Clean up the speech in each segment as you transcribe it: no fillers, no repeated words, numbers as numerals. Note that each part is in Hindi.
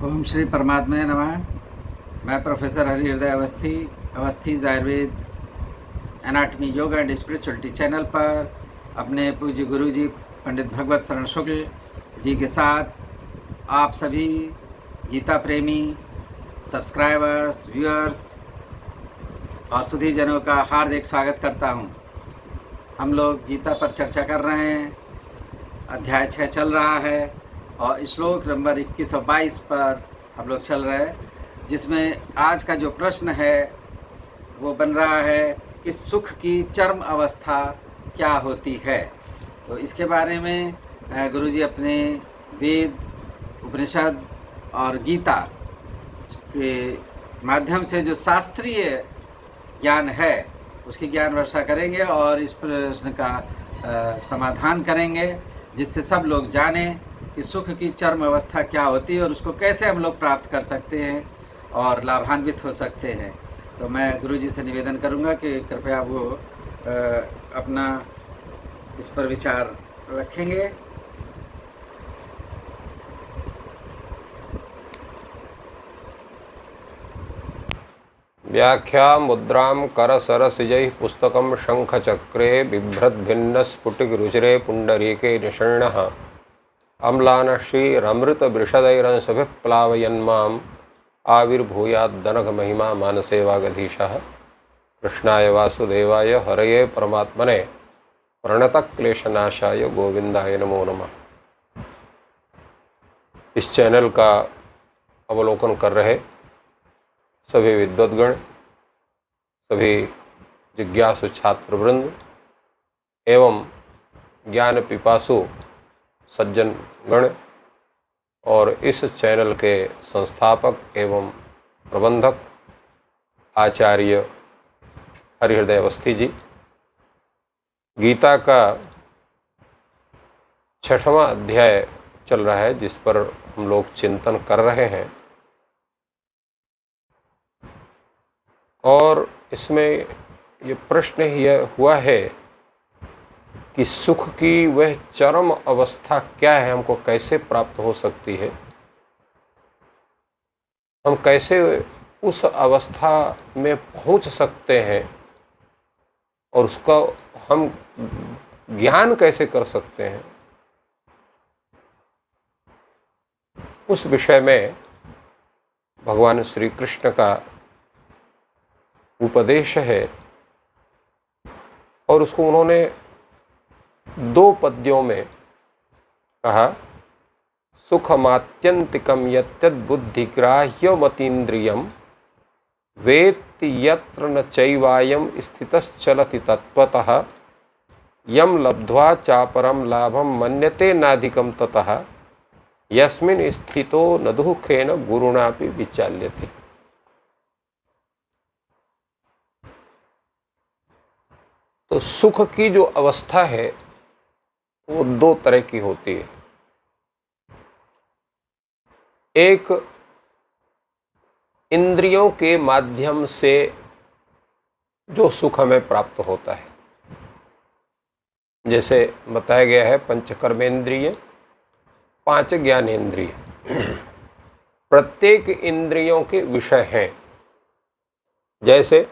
ओम श्री परमात्मा नमः। मैं professor Harihriday Awasthi Ayurveda anatomy yoga and spirituality channel पर अपने पूज्य गुरु जी पंडित भगवत शरण शुक्ल जी के साथ आप सभी गीता प्रेमी सब्सक्राइबर्स, व्यूअर्स और सुधीजनों का हार्दिक स्वागत करता हूं। हम लोग गीता पर चर्चा कर रहे हैं। अध्याय 6 चल रहा है और श्लोक नंबर 21 और 22 पर हम लोग चल रहे हैं, जिसमें आज का जो प्रश्न है वो बन रहा है कि सुख की चरम अवस्था क्या होती है। तो इसके बारे में गुरुजी अपने वेद, उपनिषद और गीता के माध्यम से जो शास्त्रीय ज्ञान है उसकी ज्ञान वर्षा करेंगे और इस प्रश्न का समाधान करेंगे, जिससे सब लोग जानें कि सुख की चरम अवस्था क्या होती है और उसको कैसे हम लोग प्राप्त कर सकते हैं और लाभान्वित हो सकते हैं। तो मैं गुरुजी से निवेदन करूंगा कि कृपया वो अपना इस पर विचार रखेंगे। व्याख्या मुद्रां करसरसिजैः पुस्तकं शङ्खचक्रे बिभ्रद्भिन्नस्फुटिकरुचिरे पुण्डरीके निषण्णः अम्लानः श्रीरमृतवृषदैरंशभिः प्लावयन्माम् आविर्भूयाद्दनघमहिमा मानसे वागधीशः। कृष्णाय वासुदेवाय हरये परमात्मने प्रणतक्लेशनाशाय गोविंदाय नमो नमः। इस चैनल का अवलोकन कर रहे सभी विद्वद्गण, सभी जिज्ञासु छात्रवृंद एवं ज्ञान पिपासु सज्जन गण और इस चैनल के संस्थापक एवं प्रबंधक आचार्य हरिहृदय अवस्थी जी, गीता का 6वां अध्याय चल रहा है जिस पर हम लोग चिंतन कर रहे हैं। और इसमें ये प्रश्न यह हुआ है कि सुख की वह चरम अवस्था क्या है, हमको कैसे प्राप्त हो सकती है, हम कैसे उस अवस्था में पहुंच सकते हैं और उसका हम ज्ञान कैसे कर सकते हैं। उस विषय में भगवान श्री कृष्ण का उपदेश है और उसको उन्होंने 2 पद्यों में कहा। सुखमात्यंतिकम यद्बुद्धिग्राह्यमतीन्द्रियम वेत्ति यत्र न चैवायम स्थितश्चलति तत्त्वतः यम लब्ध्वा चापरम लाभम मन्यते नाधिकम ततः यस्मिन् स्थितो न दुःखेन गुरुणापि विचाल्यते। तो सुख की जो अवस्था है वो 2 तरह की होती है। एक इंद्रियों के माध्यम से जो सुख हमें प्राप्त होता है, जैसे बताया गया है 5 कर्मेंद्रिय, 5 ज्ञानेंद्रिय प्रत्येक इंद्रियों के विषय हैं। जैसे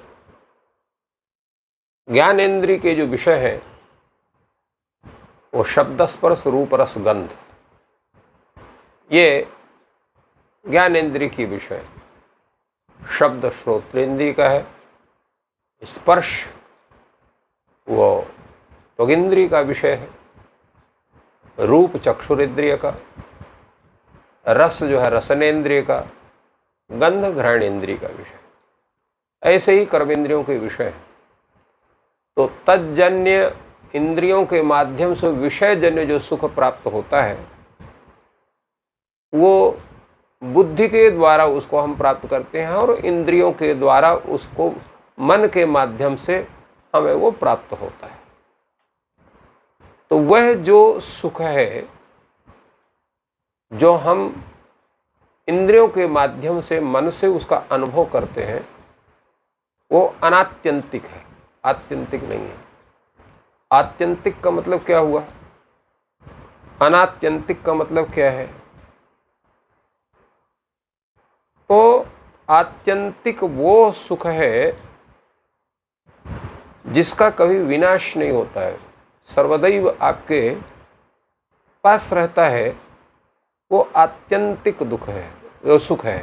ज्ञानेंद्रिय के जो विषय हैं वो शब्द, स्पर्श, रूप, रस, गंध, ये ज्ञानेंद्रिय की विषय। शब्द श्रोत्रेंद्रिय का है, स्पर्श वो त्वगिंद्रिय का विषय है, रूप चक्षुरेंद्रिय का, रस जो है रसनेन्द्रिय का, गंध घ्राणेन्द्रिय का विषय। ऐसे ही कर्मेंद्रियों के विषय हैं। तो तज्जन्य इंद्रियों के माध्यम से विषयजन्य जो सुख प्राप्त होता है वो बुद्धि के द्वारा उसको हम प्राप्त करते हैं और इंद्रियों के द्वारा उसको मन के माध्यम से हमें वो प्राप्त होता है। तो वह जो सुख है जो हम इंद्रियों के माध्यम से मन से उसका अनुभव करते हैं वो अनात्यंतिक है, आत्यंतिक नहीं है। आत्यंतिक का मतलब क्या हुआ, अनात्यंतिक का मतलब क्या है? आत्यंतिक वो सुख है जिसका कभी विनाश नहीं होता है, सर्वदैव आपके पास रहता है, वो आत्यंतिक दुख है, वो सुख है।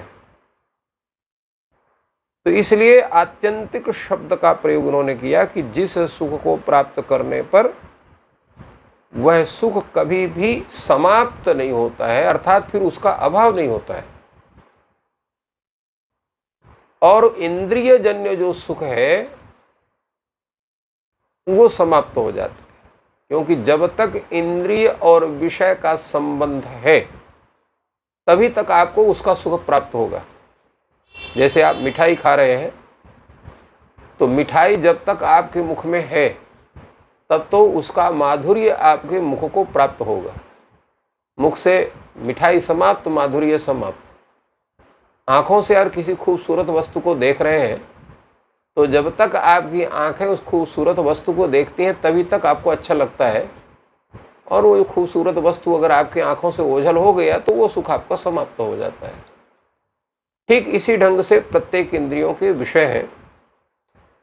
तो इसलिए आत्यंतिक शब्द का प्रयोग उन्होंने किया कि जिस सुख को प्राप्त करने पर वह सुख कभी भी समाप्त नहीं होता है, अर्थात फिर उसका अभाव नहीं होता है। और इंद्रिय जन्य जो सुख है वो समाप्त हो जाता है, क्योंकि जब तक इंद्रिय और विषय का संबंध है तभी तक आपको उसका सुख प्राप्त होगा। जैसे आप मिठाई खा रहे हैं, तो मिठाई जब तक आपके मुख में है तब तो उसका माधुर्य आपके मुख को प्राप्त होगा। मुख से मिठाई समाप्त, माधुर्य समाप्त। आँखों से यार किसी खूबसूरत वस्तु को देख रहे हैं, तो जब तक आपकी आंखें उस खूबसूरत वस्तु को देखती हैं तभी तक आपको अच्छा लगता है, और वो खूबसूरत वस्तु अगर आपकी आंखों से ओझल हो गया तो वो सुख आपका समाप्त हो जाता है। ठीक इसी ढंग से प्रत्येक इंद्रियों के विषय हैं,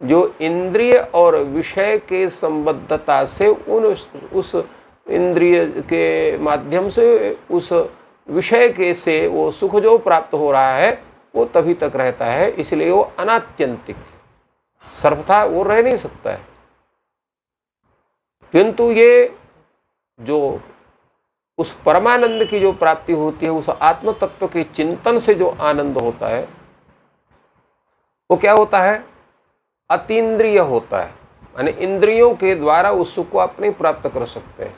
जो इंद्रिय और विषय के संबद्धता से उस इंद्रिय के माध्यम से उस विषय के से वो सुख जो प्राप्त हो रहा है वो तभी तक रहता है, इसलिए वो अनात्यंतिक है, सर्वथा वो रह नहीं सकता है। किंतु ये जो उस परमानंद की जो प्राप्ति होती है, उस आत्म तत्व के चिंतन से जो आनंद होता है, वो क्या होता है? अतीन्द्रिय होता है, यानी इंद्रियों के द्वारा उस सुख को आप नहीं प्राप्त कर सकते हैं,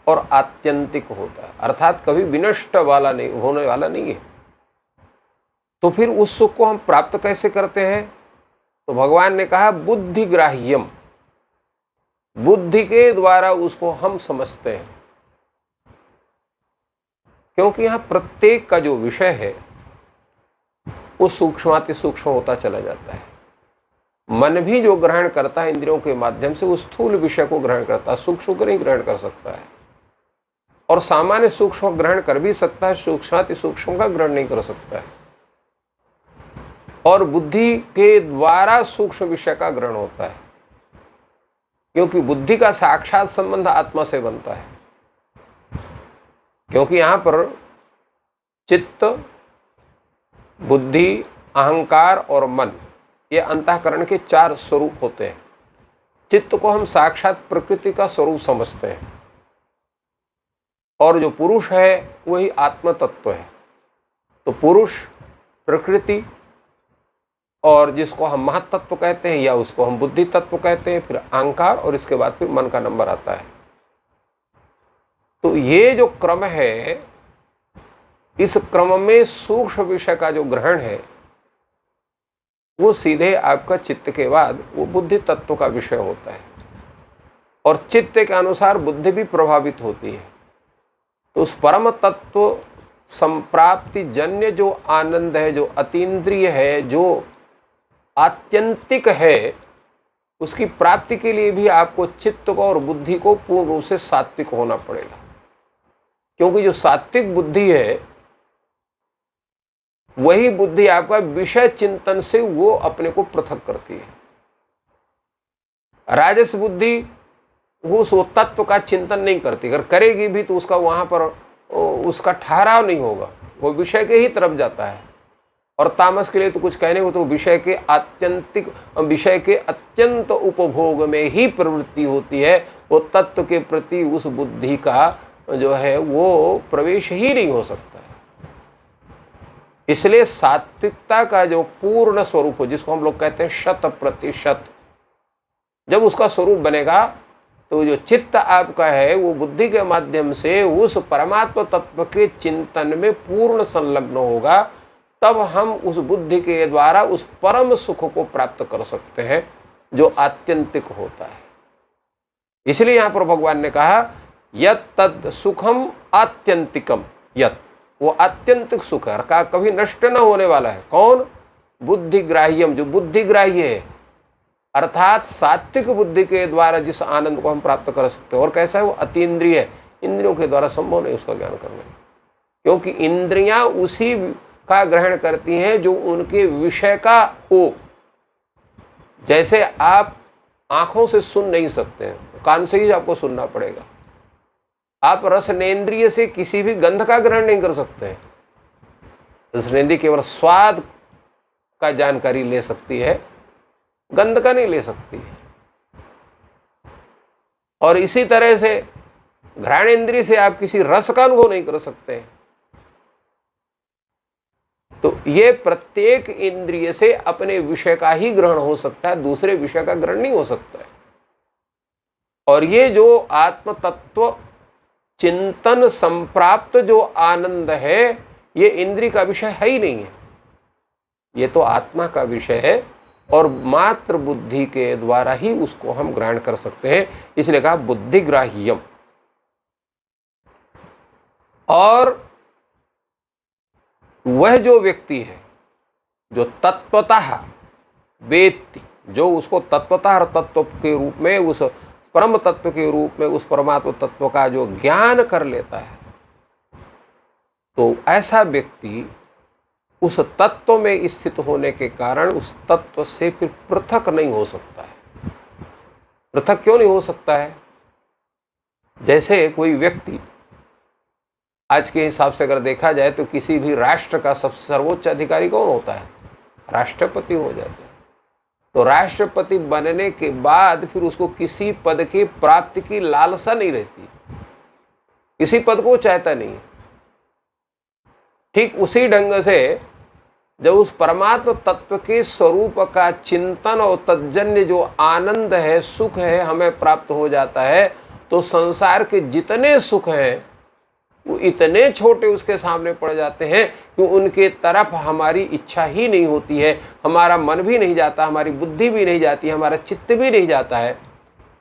और आत्यंतिक होता है, अर्थात कभी विनष्ट वाला नहीं, होने वाला नहीं है। तो फिर उस सुख को हम प्राप्त कैसे करते हैं? तो भगवान ने कहा बुद्धिग्राह्यम, बुद्धि के द्वारा उसको हम समझते हैं, क्योंकि यहां प्रत्येक का जो विषय है वो सूक्ष्माति सूक्ष्म होता चला जाता है। मन भी जो ग्रहण करता है इंद्रियों के माध्यम से, उस स्थूल विषय को ग्रहण करता है, सूक्ष्म को नहीं ग्रहण कर सकता है। और सामान्य सूक्ष्म ग्रहण कर भी सकता है, सूक्ष्माति सूक्ष्म का ग्रहण नहीं कर सकता है। और बुद्धि के द्वारा सूक्ष्म विषय का ग्रहण होता है, क्योंकि बुद्धि का साक्षात संबंध आत्मा से बनता है। क्योंकि यहां पर चित्त, बुद्धि, अहंकार और मन, ये अंतःकरण के 4 स्वरूप होते हैं। चित्त को हम साक्षात प्रकृति का स्वरूप समझते हैं, और जो पुरुष है वही आत्म तत्व है। तो पुरुष, प्रकृति, और जिसको हम महत्तत्व कहते हैं या उसको हम बुद्धि तत्व कहते हैं, फिर अहंकार, और इसके बाद फिर मन का नंबर आता है। तो ये जो क्रम है, इस क्रम में सूक्ष्म विषय का जो ग्रहण है वो सीधे आपका चित्त के बाद वो बुद्धि तत्व का विषय होता है, और चित्त के अनुसार बुद्धि भी प्रभावित होती है। तो उस परम तत्व संप्राप्ति जन्य जो आनंद है, जो अतीन्द्रिय है, जो आत्यंतिक है, उसकी प्राप्ति के लिए भी आपको चित्त को और बुद्धि को पूर्ण रूप से सात्विक होना पड़ेगा। क्योंकि जो सात्विक बुद्धि है वही बुद्धि आपका विषय चिंतन से वो अपने को पृथक करती है। राजस बुद्धि वो उस तत्व का चिंतन नहीं करती, अगर करेगी भी तो उसका वहां पर उसका ठहराव नहीं होगा, वो विषय के ही तरफ जाता है। और तामस के लिए तो कुछ कहने को तो विषय के अत्यंत उपभोग में ही प्रवृत्ति होती है, वो तत्व के प्रति उस बुद्धि का जो है वो प्रवेश ही नहीं हो सकता है। इसलिए सात्विकता का जो पूर्ण स्वरूप हो, जिसको हम लोग कहते हैं 100%, जब उसका स्वरूप बनेगा तो जो चित्त आपका है वो बुद्धि के माध्यम से उस परमात्मा तत्व के चिंतन में पूर्ण संलग्न होगा, तब हम उस बुद्धि के द्वारा उस परम सुख को प्राप्त कर सकते हैं जो आत्यंतिक होता है। इसलिए यहां पर भगवान ने कहा यत् तद सुखम आत्यंतिकम, यत् वो आत्यंतिक सुख है, कभी नष्ट न होने वाला है। कौन? बुद्धिग्राह्यम, जो बुद्धिग्राह्य है, अर्थात सात्विक बुद्धि के द्वारा जिस आनंद को हम प्राप्त कर सकते हैं। और कैसा है? वो अतीन्द्रिय है, इंद्रियों के द्वारा संभव नहीं उसका ज्ञान करना, क्योंकि इंद्रियां उसी का ग्रहण करती हैं जो उनके विषय का हो। जैसे आप आंखों से सुन नहीं सकते हैं, कान से ही आपको सुनना पड़ेगा। आप रसनेंद्रिय से किसी भी गंध का ग्रहण नहीं कर सकते हैं। रसनेंद्रिय केवल स्वाद का जानकारी ले सकती है, गंध का नहीं ले सकती है। और इसी तरह से घ्राणेंद्रिय से आप किसी रस का अनुभव नहीं कर सकते हैं। तो ये प्रत्येक इंद्रिय से अपने विषय का ही ग्रहण हो सकता है, दूसरे विषय का ग्रहण नहीं हो सकता है। और ये जो आत्म तत्व चिंतन संप्राप्त जो आनंद है, ये इंद्रिय का विषय है ही नहीं है, ये तो आत्मा का विषय है। और मात्र बुद्धि के द्वारा ही उसको हम ग्रहण कर सकते हैं, इसलिए कहा बुद्धिग्राह्यम। और वह जो व्यक्ति है जो तत्वतः वेत्ति, जो उसको तत्वतः और तत्व के रूप में, उस परम तत्व के रूप में उस परमात्मा तत्व का जो ज्ञान कर लेता है, तो ऐसा व्यक्ति उस तत्व में स्थित होने के कारण उस तत्व से फिर पृथक नहीं हो सकता है। पृथक क्यों नहीं हो सकता है? जैसे कोई व्यक्ति, आज के हिसाब से अगर देखा जाए तो किसी भी राष्ट्र का सबसे सर्वोच्च अधिकारी कौन होता है? राष्ट्रपति हो जाता है। तो राष्ट्रपति बनने के बाद फिर उसको किसी पद की प्राप्ति की लालसा नहीं रहती, किसी पद को चाहता नहीं। ठीक उसी ढंग से जब उस परमात्म तत्व के स्वरूप का चिंतन और तज्जन्य जो आनंद है, सुख है, हमें प्राप्त हो जाता है, तो संसार के जितने सुख हैं वो इतने छोटे उसके सामने पड़ जाते हैं कि उनके तरफ हमारी इच्छा ही नहीं होती है, हमारा मन भी नहीं जाता, हमारी बुद्धि भी नहीं जाती, हमारा चित्त भी नहीं जाता है।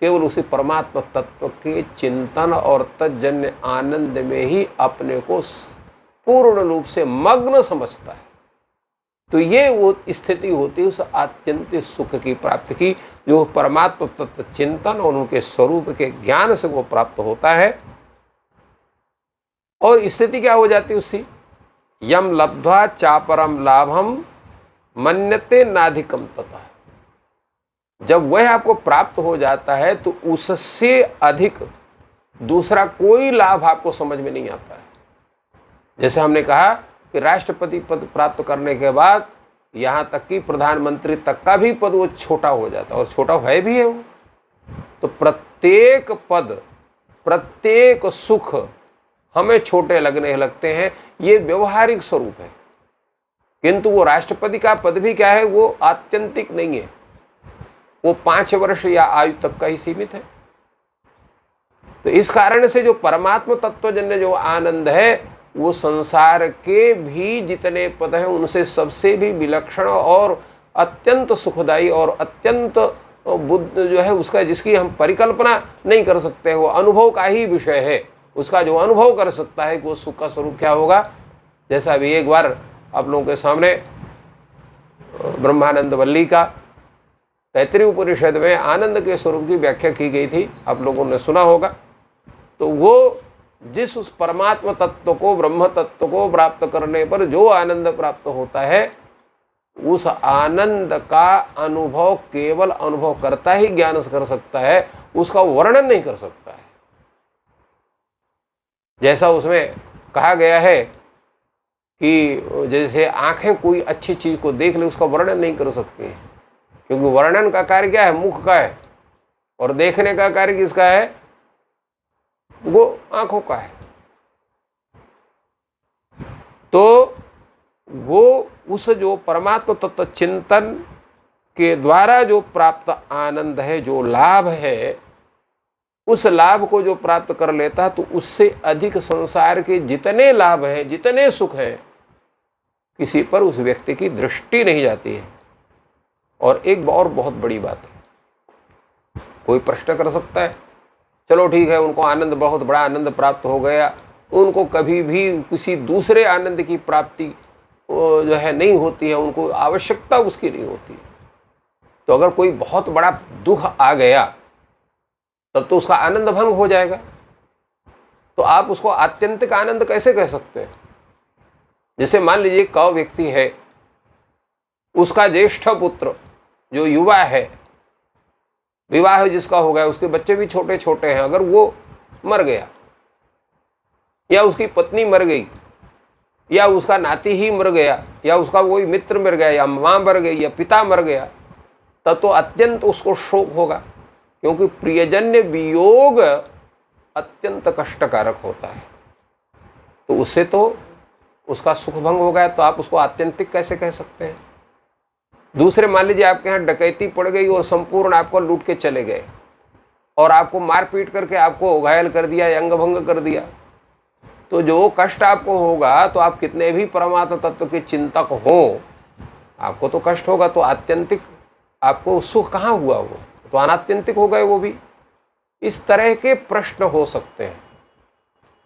केवल उसी परमात्मा तत्व के चिंतन और तज्जन्य आनंद में ही अपने को पूर्ण रूप से मग्न समझता है। तो ये वो स्थिति होती है उस आत्यंतिक सुख की प्राप्ति की, जो परमात्मा तत्व चिंतन और उनके स्वरूप के ज्ञान से वो प्राप्त होता है। और स्थिति क्या हो जाती है उसकी? यम लब्ध्वा चापरम लाभम मन्यते नाधिकम तथा। जब वह आपको प्राप्त हो जाता है तो उससे अधिक दूसरा कोई लाभ आपको समझ में नहीं आता है। जैसे हमने कहा कि राष्ट्रपति पद प्राप्त करने के बाद यहाँ तक कि प्रधानमंत्री तक का भी पद वो छोटा हो जाता है, और छोटा है भी है वो। तो प्रत्येक पद, प्रत्येक सुख हमें छोटे लगने लगते हैं, ये व्यवहारिक स्वरूप है। किंतु वो राष्ट्रपति का पद भी क्या है? वो आत्यंतिक नहीं है, वो 5 वर्ष या आयु तक का ही सीमित है। तो इस कारण से जो परमात्मा तत्वजन्य जो आनंद है, वो संसार के भी जितने पद हैं उनसे सबसे भी विलक्षण और अत्यंत सुखदायी और अत्यंत बुद्ध जो है उसका, जिसकी हम परिकल्पना नहीं कर सकते, वो अनुभव का ही विषय है। उसका जो अनुभव कर सकता है कि वो सुख का स्वरूप क्या होगा। जैसा अभी एक बार आप लोगों के सामने ब्रह्मानंद वल्ली का तैत्तिरीय उपनिषद में आनंद के स्वरूप की व्याख्या की गई थी, आप लोगों ने सुना होगा। तो वो जिस उस परमात्मा तत्व को, ब्रह्म तत्व को प्राप्त करने पर जो आनंद प्राप्त होता है, उस आनंद का अनुभव केवल अनुभव करता ही ज्ञान कर सकता है, उसका वर्णन नहीं कर सकता है। जैसा उसमें कहा गया है कि जैसे आंखें कोई अच्छी चीज को देख ले, उसका वर्णन नहीं कर सकती हैं, क्योंकि वर्णन का कार्य क्या है? मुख का है, और देखने का कार्य किसका है? वो आंखों का है। तो वो उस जो परमात्मा तत्व चिंतन के द्वारा जो प्राप्त आनंद है, जो लाभ है, उस लाभ को जो प्राप्त कर लेता है, तो उससे अधिक संसार के जितने लाभ हैं, जितने सुख हैं, किसी पर उस व्यक्ति की दृष्टि नहीं जाती है। और एक और बहुत बड़ी बात है, कोई प्रश्न कर सकता है, चलो ठीक है, उनको आनंद, बहुत बड़ा आनंद प्राप्त हो गया, उनको कभी भी किसी दूसरे आनंद की प्राप्ति जो है नहीं होती है, उनको आवश्यकता उसकी नहीं होती। तो अगर कोई बहुत बड़ा दुख आ गया तब तो उसका आनंद भंग हो जाएगा। तो आप उसको आत्यंतिक आनंद कैसे कह सकते हैं? जैसे मान लीजिए क व्यक्ति है, उसका ज्येष्ठ पुत्र जो युवा है, विवाह जिसका हो गया, उसके बच्चे भी छोटे छोटे हैं, अगर वो मर गया या उसकी पत्नी मर गई या उसका नाती ही मर गया या उसका कोई मित्र मर गया या माँ मर गई या पिता मर गया, तब तो अत्यंत उसको शोक होगा, क्योंकि प्रियजन्य वियोग अत्यंत कष्टकारक होता है। तो उससे तो उसका सुख भंग हो गया, तो आप उसको आत्यंतिक कैसे कह सकते हैं। दूसरे मान लीजिए आपके यहाँ डकैती पड़ गई और संपूर्ण आपको लूट के चले गए और आपको मारपीट करके आपको घायल कर दिया या अंग भंग कर दिया, तो जो कष्ट आपको होगा, तो आप कितने भी परमात्मा तत्व के चिंतक हो, आपको तो कष्ट होगा। तो आत्यंतिक आपको सुख कहाँ हुआ, वो तो अनात्यंतिक हो गए वो भी। इस तरह के प्रश्न हो सकते हैं।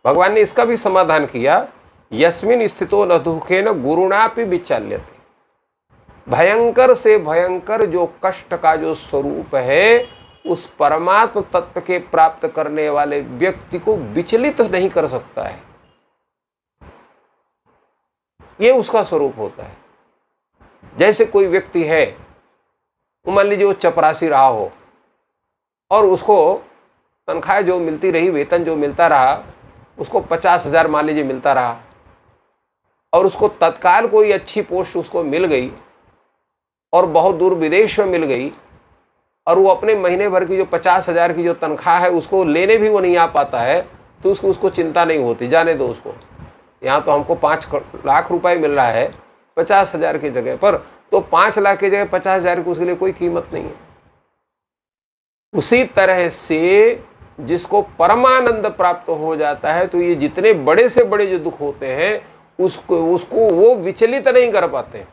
भगवान ने इसका भी समाधान किया, यस्मिन स्थितो न दुखेन गुरुणापि विचाल्यते। भयंकर से भयंकर जो कष्ट का जो स्वरूप है, उस परमात्म तत्व के प्राप्त करने वाले व्यक्ति को विचलित नहीं कर सकता है। ये उसका स्वरूप होता है। जैसे कोई व्यक्ति है, मान लीजिए वो चपरासी रहा हो और उसको तनख्वाह जो मिलती रही, वेतन जो मिलता रहा, उसको 50,000 मान लीजिए मिलता रहा, और उसको तत्काल कोई अच्छी पोस्ट उसको मिल गई और बहुत दूर विदेश में मिल गई, और वो अपने महीने भर की जो 50,000 की जो तनख्वाह है उसको लेने भी वो नहीं आ पाता है, तो उसको चिंता नहीं होती, जाने दो उसको, यहाँ तो हमको 5 लाख रुपए मिल रहा है 50,000 की जगह पर, तो 5 लाख की जगह 50,000 की उसके लिए कोई कीमत नहीं है। उसी तरह से जिसको परमानंद प्राप्त हो जाता है, तो ये जितने बड़े से बड़े जो दुख होते हैं उसको वो विचलित नहीं कर पाते,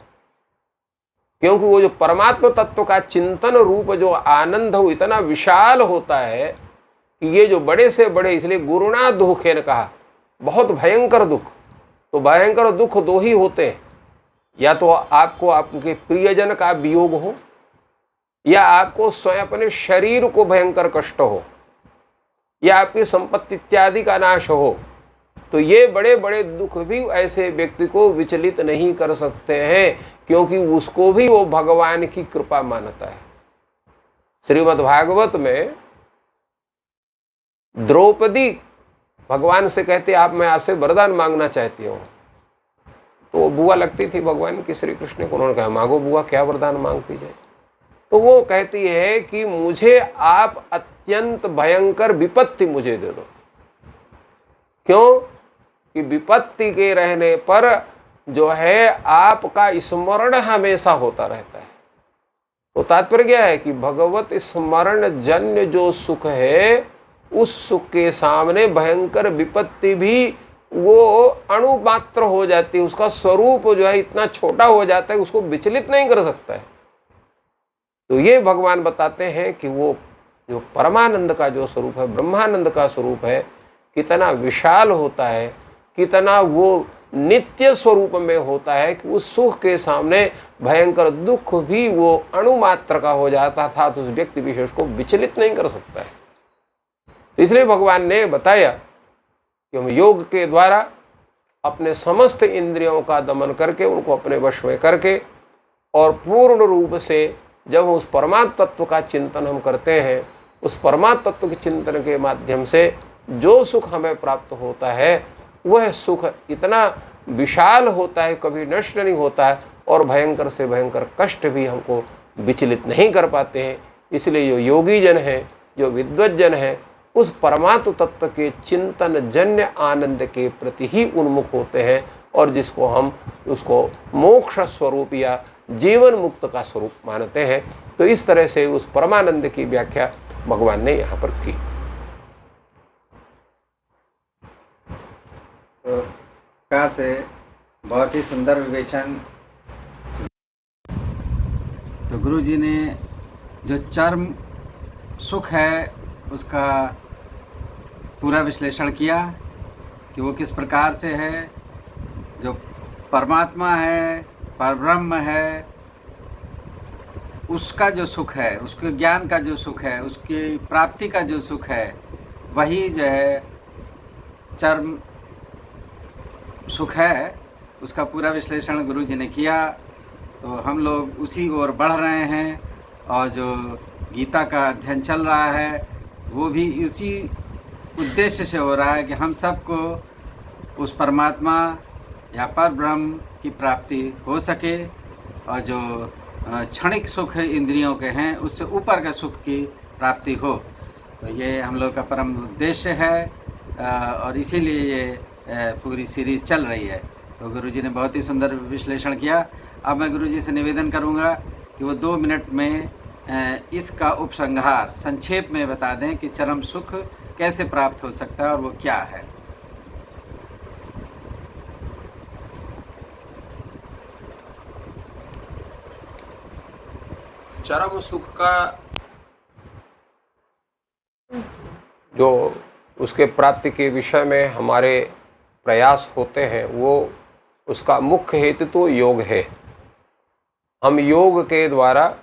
क्योंकि वो जो परमात्मा तत्व का चिंतन रूप जो आनंद हो इतना विशाल होता है कि ये जो बड़े से बड़े, इसलिए गुरुणा दुखे ने कहा, बहुत भयंकर दुख। तो भयंकर दुख दो ही होते हैं, या तो आपको आपके प्रियजन का वियोग हो, या आपको स्वयं अपने शरीर को भयंकर कष्ट हो, या आपकी संपत्ति इत्यादि का नाश हो। तो ये बड़े बड़े दुख भी ऐसे व्यक्ति को विचलित नहीं कर सकते हैं, क्योंकि उसको भी वो भगवान की कृपा मानता है। श्रीमद् भागवत में द्रौपदी भगवान से कहते, आप मैं आपसे वरदान मांगना चाहती हूँ। तो वो बुआ लगती थी भगवान की, श्री कृष्ण को। उन्होंने कहा, मांगो बुआ, क्या वरदान मांगती है। तो वो कहती है कि मुझे आप अत्यंत भयंकर विपत्ति मुझे दे दो। क्यों कि विपत्ति के रहने पर जो है आपका स्मरण हमेशा होता रहता है। तो तात्पर्य क्या है कि भगवत स्मरण जन्य जो सुख है, उस सुख के सामने भयंकर विपत्ति भी वो अणुमात्र हो जाती है। उसका स्वरूप जो है इतना छोटा हो जाता है, उसको विचलित नहीं कर सकता है। तो ये भगवान बताते हैं कि वो जो परमानंद का जो स्वरूप है, ब्रह्मानंद का स्वरूप है, कितना विशाल होता है, कितना वो नित्य स्वरूप में होता है कि उस सुख के सामने भयंकर दुख भी वो अणुमात्र का हो जाता था, तो उस व्यक्ति विशेष को विचलित नहीं कर सकता है। तो इसलिए भगवान ने बताया कि हम योग के द्वारा अपने समस्त इंद्रियों का दमन करके, उनको अपने वश में करके, और पूर्ण रूप से जब उस परमात्म तत्व का चिंतन हम करते हैं, उस परमात्म तत्व के चिंतन के माध्यम से जो सुख हमें प्राप्त होता है, वह सुख इतना विशाल होता है, कभी नष्ट नहीं होता है, और भयंकर से भयंकर कष्ट भी हमको विचलित नहीं कर पाते हैं। इसलिए जो योगी जन है, जो विद्वत जन है, उस परमात्म तत्व के चिंतन जन्य आनंद के प्रति ही उन्मुख होते हैं, और जिसको हम उसको मोक्ष स्वरूप या जीवन मुक्त का स्वरूप मानते हैं। तो इस तरह से उस परमानंद की व्याख्या भगवान ने यहाँ पर की। तो प्रकार से बहुत ही सुंदर विवेचन। तो गुरु जी ने जो चरम सुख है उसका पूरा विश्लेषण किया कि वो किस प्रकार से है। जो परमात्मा है, परब्रह्म है, उसका जो सुख है, उसके ज्ञान का जो सुख है, उसकी प्राप्ति का जो सुख है, वही जो है चरम सुख है। उसका पूरा विश्लेषण गुरुजी ने किया। तो हम लोग उसी ओर बढ़ रहे हैं और जो गीता का अध्ययन चल रहा है वो भी उसी उद्देश्य से हो रहा है कि हम सबको उस परमात्मा या पर ब्रह्म की प्राप्ति हो सके और जो क्षणिक सुख इंद्रियों के हैं उससे ऊपर के सुख की प्राप्ति हो। तो ये हम लोग का परम उद्देश्य है और इसीलिए ये पूरी सीरीज़ चल रही है। तो गुरुजी ने बहुत ही सुंदर विश्लेषण किया। अब मैं गुरुजी से निवेदन करूंगा कि वो 2 मिनट में इसका उपसंहार संक्षेप में बता दें कि चरम सुख कैसे प्राप्त हो सकता है और वो क्या है। चरम सुख का जो उसके प्राप्ति के विषय में हमारे प्रयास होते हैं वो उसका मुख्य हेतु तो योग है। हम योग के द्वारा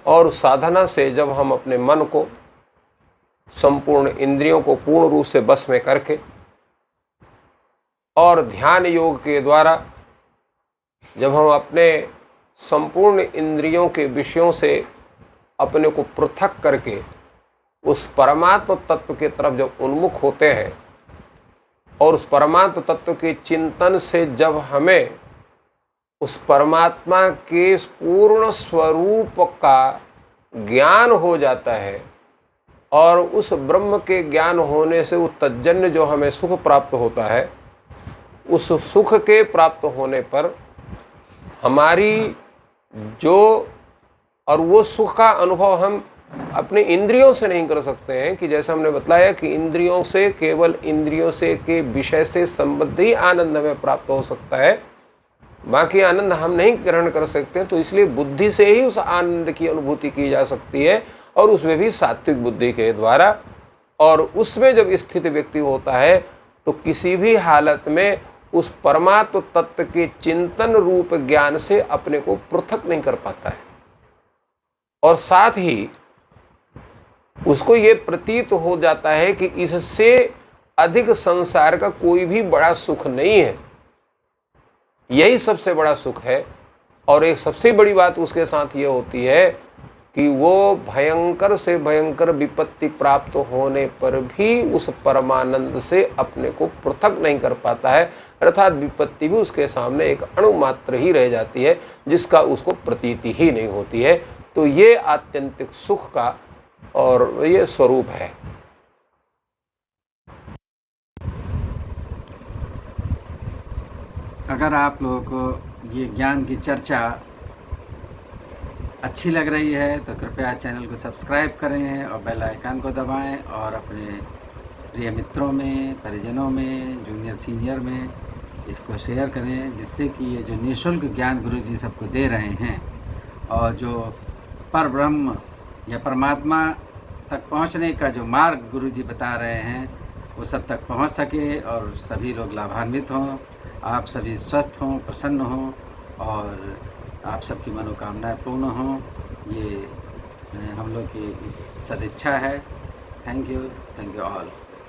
और साधना से जब हम अपने मन को संपूर्ण इंद्रियों को पूर्ण रूप से बस में करके और ध्यान योग के द्वारा जब हम अपने संपूर्ण इंद्रियों के विषयों से अपने को पृथक करके उस परमात्म तत्व के तरफ जब उन्मुख होते हैं और उस परमात्म तत्व के चिंतन से जब हमें उस परमात्मा के पूर्ण स्वरूप का ज्ञान हो जाता है और उस ब्रह्म के ज्ञान होने से उस तज्जन्य जो हमें सुख प्राप्त होता है, उस सुख के प्राप्त होने पर हमारी जो और वो सुख का अनुभव हम अपने इंद्रियों से नहीं कर सकते हैं कि जैसे हमने बताया कि इंद्रियों से केवल इंद्रियों से के विषय से संबद्ध ही आनंद हमें प्राप्त हो सकता है, बाकी आनंद हम नहीं ग्रहण कर सकते। तो इसलिए बुद्धि से ही उस आनंद की अनुभूति की जा सकती है और उसमें भी सात्विक बुद्धि के द्वारा। और उसमें जब स्थित व्यक्ति होता है तो किसी भी हालत में उस परमात्म तत्व के चिंतन रूप ज्ञान से अपने को पृथक नहीं कर पाता है और साथ ही उसको ये प्रतीत हो जाता है कि इससे अधिक संसार का कोई भी बड़ा सुख नहीं है, यही सबसे बड़ा सुख है। और एक सबसे बड़ी बात उसके साथ ये होती है कि वो भयंकर से भयंकर विपत्ति प्राप्त होने पर भी उस परमानंद से अपने को पृथक नहीं कर पाता है, अर्थात विपत्ति भी उसके सामने एक अणु मात्र ही रह जाती है जिसका उसको प्रतीति ही नहीं होती है। तो ये आत्यंतिक सुख का और ये स्वरूप है। अगर आप लोगों को ये ज्ञान की चर्चा अच्छी लग रही है तो कृपया चैनल को सब्सक्राइब करें और बेल आइकन को दबाएं और अपने प्रिय मित्रों में, परिजनों में, जूनियर सीनियर में इसको शेयर करें, जिससे कि ये जो निःशुल्क ज्ञान गुरुजी सबको दे रहे हैं और जो पर ब्रह्म या परमात्मा तक पहुंचने का जो मार्ग गुरुजी बता रहे हैं वो सब तक पहुंच सके और सभी लोग लाभान्वित हों, आप सभी स्वस्थ हों, प्रसन्न हों और आप सबकी मनोकामनाएं पूर्ण हों। ये हम लोग की सदिच्छा है। Thank you all.